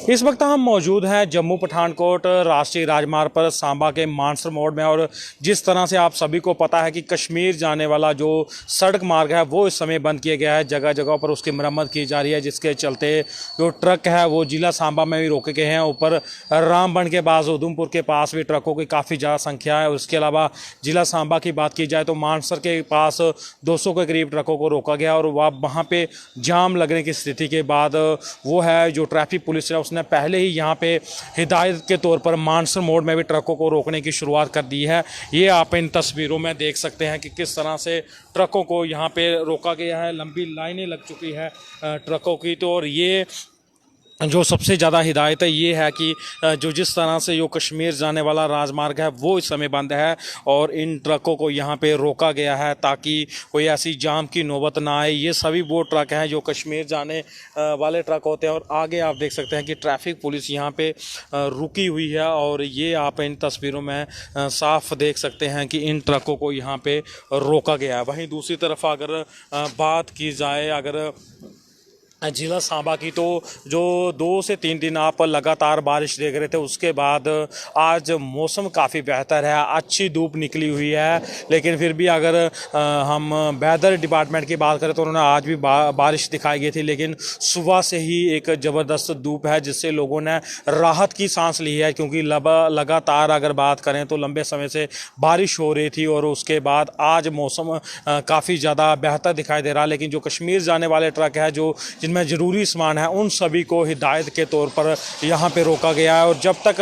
इस वक्त हम मौजूद हैं जम्मू पठानकोट राष्ट्रीय राजमार्ग पर सांबा के मानसर मोड़ में। और जिस तरह से आप सभी को पता है कि कश्मीर जाने वाला जो सड़क मार्ग है वो इस समय बंद किया गया है, जगह जगह पर उसकी मरम्मत की जा रही है, जिसके चलते जो ट्रक है वो जिला सांबा में भी रोके गए हैं। ऊपर रामबन के पास उधमपुर के पास भी ट्रकों की काफ़ी ज़्यादा संख्या है। उसके अलावा जिला सांबा की बात की जाए तो मानसर के पास 200 के करीब ट्रकों को रोका गया और वहाँ पे जाम लगने की स्थिति के बाद वो है जो ट्रैफिक पुलिस है उसने पहले ही यहाँ पे हिदायत के तौर पर मानसर मोड़ में भी ट्रकों को रोकने की शुरुआत कर दी है। ये आप इन तस्वीरों में देख सकते हैं कि किस तरह से ट्रकों को यहाँ पे रोका गया है। लंबी लाइनें लग चुकी है ट्रकों की। तो और ये जो सबसे ज़्यादा हिदायत है ये है कि जो जिस तरह से जो कश्मीर जाने वाला राजमार्ग है वो इस समय बंद है और इन ट्रकों को यहाँ पे रोका गया है ताकि कोई ऐसी जाम की नौबत ना आए। ये सभी वो ट्रक हैं जो कश्मीर जाने वाले ट्रक होते हैं। और आगे आप देख सकते हैं कि ट्रैफिक पुलिस यहाँ पे रुकी हुई है और ये आप इन तस्वीरों में साफ देख सकते हैं कि इन ट्रकों को यहाँ पे रोका गया है। वहीं दूसरी तरफ अगर बात की जाए अगर जिला सांबा की, तो जो 2 से 3 दिन आप लगातार बारिश देख रहे थे, उसके बाद आज मौसम काफ़ी बेहतर है, अच्छी धूप निकली हुई है। लेकिन फिर भी अगर हम वेदर डिपार्टमेंट की बात करें तो उन्होंने आज भी बारिश दिखाई गई थी, लेकिन सुबह से ही एक ज़बरदस्त धूप है जिससे लोगों ने राहत की सांस ली है। क्योंकि लगातार अगर बात करें तो लंबे समय से बारिश हो रही थी और उसके बाद आज मौसम काफ़ी ज़्यादा बेहतर दिखाई दे रहा। लेकिन जो कश्मीर जाने वाले ट्रक है जो जिनमें ज़रूरी सामान है उन सभी को हिदायत के तौर पर यहाँ पे रोका गया है। और जब तक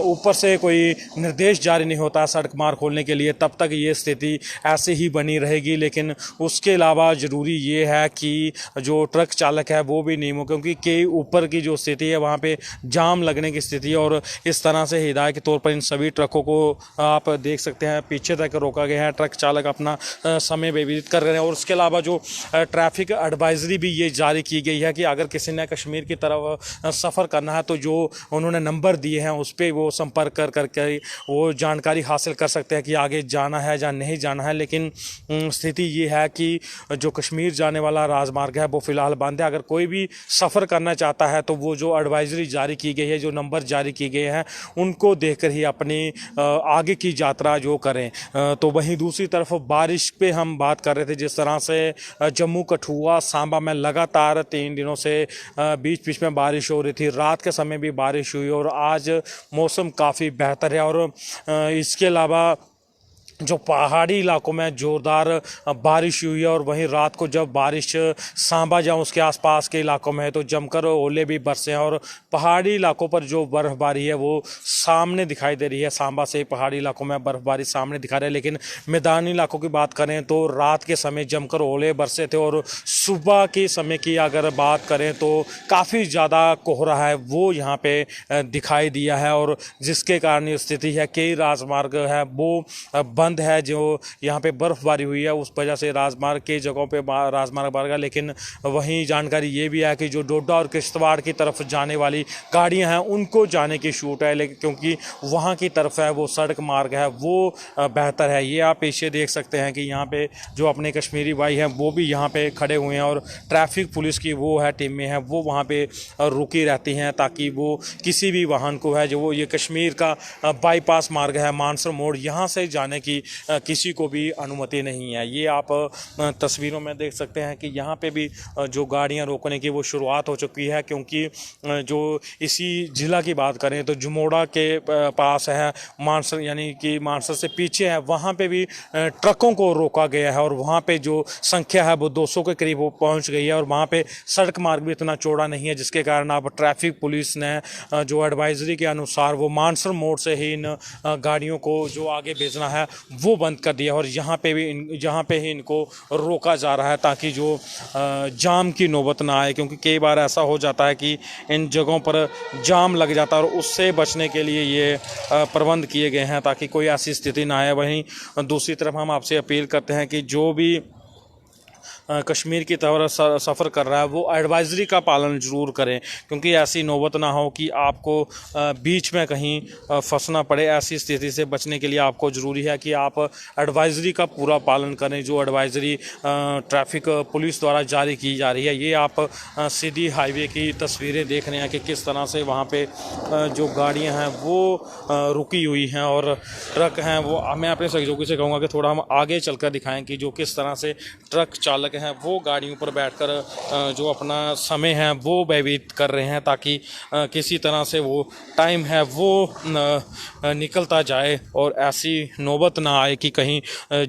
ऊपर से कोई निर्देश जारी नहीं होता सड़क मार्ग खोलने के लिए तब तक ये स्थिति ऐसे ही बनी रहेगी। लेकिन उसके अलावा ज़रूरी ये है कि जो ट्रक चालक है वो भी नियमों, क्योंकि के ऊपर की जो स्थिति है वहाँ पे जाम लगने की स्थिति है। और इस तरह से हिदायत के तौर पर इन सभी ट्रकों को आप देख सकते हैं पीछे तक रोका गया है। ट्रक चालक अपना समय व्यतीत कर रहे हैं। और उसके अलावा जो ट्रैफिक एडवाइजरी भी ये जारी की गई है कि अगर किसी ने कश्मीर की तरफ सफ़र करना है तो जो उन्होंने नंबर दिए हैं उस पर वो संपर्क कर करके वो जानकारी हासिल कर सकते हैं कि आगे जाना है या नहीं जाना है। लेकिन स्थिति ये है कि जो कश्मीर जाने वाला राजमार्ग है वो फ़िलहाल बंद है। अगर कोई भी सफ़र करना चाहता है तो वो जो एडवाइजरी जारी की गई है, जो नंबर जारी किए गए हैं, उनको देखकर ही अपनी आगे की यात्रा जो करें। तो वहीं दूसरी तरफ बारिश पे हम बात कर रहे थे, जिस तरह से जम्मू कठुआ सांबा में लगातार 3 दिनों से बीच बीच में बारिश हो रही थी, रात के समय भी बारिश हुई और आज मौसम काफ़ी बेहतर है। और इसके अलावा जो पहाड़ी इलाकों में ज़ोरदार बारिश हुई है और वहीं रात को जब बारिश सांबा या उसके आसपास के इलाकों में है तो जमकर ओले भी बरसे हैं। और पहाड़ी इलाकों पर जो बर्फ़बारी है वो सामने दिखाई दे रही है। सांबा से पहाड़ी इलाकों में बर्फ़बारी सामने दिखा रही है। लेकिन मैदानी इलाकों की बात करें तो रात के समय जमकर ओले बरसे थे और सुबह के समय की अगर बात करें तो काफ़ी ज़्यादा कोहरा है वो यहाँ पे दिखाई दिया है। और जिसके कारण स्थिति है कई राजमार्ग है वो बंद है। जो यहाँ पे बर्फबारी हुई है उस वजह से राजमार्ग के जगहों पे राजमार्ग बन गया। लेकिन वहीं जानकारी ये भी है कि जो डोडा और किश्तवाड़ की तरफ जाने वाली गाड़ियां हैं उनको जाने की छूट है, लेकिन क्योंकि वहाँ की तरफ है वो सड़क मार्ग है वो बेहतर है। ये आप पीछे देख सकते हैं कि यहाँ पे जो अपने कश्मीरी भाई हैं वो भी यहाँ पे खड़े हुए हैं और ट्रैफिक पुलिस की वो है टीमें हैं वो वहाँ पे रुकी रहती हैं ताकि वो किसी भी वाहन को है जो वो ये कश्मीर का बाईपास मार्ग है मानसर मोड़, यहाँ से जाने की किसी को भी अनुमति नहीं है। ये आप तस्वीरों में देख सकते हैं कि यहाँ पे भी जो गाड़ियाँ रोकने की वो शुरुआत हो चुकी है। क्योंकि जो इसी ज़िला की बात करें तो जुमोड़ा के पास है मानसर, यानी कि मानसर से पीछे है, वहाँ पे भी ट्रकों को रोका गया है और वहाँ पे जो संख्या है वो 200 के करीब वो पहुँच गई है। और वहाँ पे सड़क मार्ग भी इतना चौड़ा नहीं है, जिसके कारण अब ट्रैफिक पुलिस ने जो एडवाइजरी के अनुसार वो मानसर मोड़ से ही इन गाड़ियों को जो आगे भेजना है वो बंद कर दिया। और यहाँ पे ही इनको रोका जा रहा है ताकि जो जाम की नौबत ना आए। क्योंकि कई बार ऐसा हो जाता है कि इन जगहों पर जाम लग जाता है और उससे बचने के लिए ये प्रबंध किए गए हैं ताकि कोई ऐसी स्थिति ना आए। वहीं दूसरी तरफ हम आपसे अपील करते हैं कि जो भी कश्मीर की तरफ सफ़र कर रहा है वो एडवाइज़री का पालन ज़रूर करें, क्योंकि ऐसी नौबत ना हो कि आपको बीच में कहीं फंसना पड़े। ऐसी स्थिति से बचने के लिए आपको ज़रूरी है कि आप एडवाइज़री का पूरा पालन करें, जो एडवाइज़री ट्रैफिक पुलिस द्वारा जारी की जा रही है। ये आप सीधी हाईवे की तस्वीरें देख रहे हैं कि किस तरह से वहाँ पे जो गाड़ियाँ हैं वो रुकी हुई हैं और ट्रक हैं वो। मैं अपने सहयोगी से कहूँगा कि थोड़ा हम आगे चलकर दिखाएं कि जो किस तरह से ट्रक चालक हैं वो गाड़ियों पर बैठकर जो अपना समय है वो व्यतीत कर रहे हैं, ताकि किसी तरह से वो टाइम है वो निकलता जाए और ऐसी नौबत ना आए कि कहीं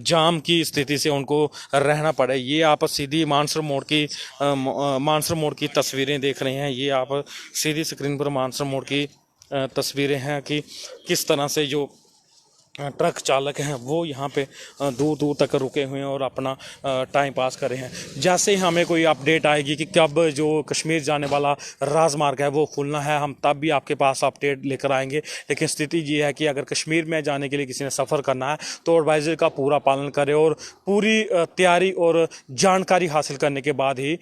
जाम की स्थिति से उनको रहना पड़े। ये आप सीधी मानसर मोड़ की तस्वीरें देख रहे हैं। ये आप सीधी स्क्रीन पर मानसर मोड़ की तस्वीरें हैं कि किस तरह से जो ट्रक चालक हैं वो यहाँ पे दूर दूर तक रुके हुए हैं और अपना टाइम पास कर रहे हैं। जैसे ही हमें कोई अपडेट आएगी कि कब जो कश्मीर जाने वाला राजमार्ग है वो खुलना है, हम तब भी आपके पास अपडेट लेकर आएंगे। लेकिन स्थिति ये है कि अगर कश्मीर में जाने के लिए किसी ने सफ़र करना है तो एडवाइजरी का पूरा पालन करें और पूरी तैयारी और जानकारी हासिल करने के बाद ही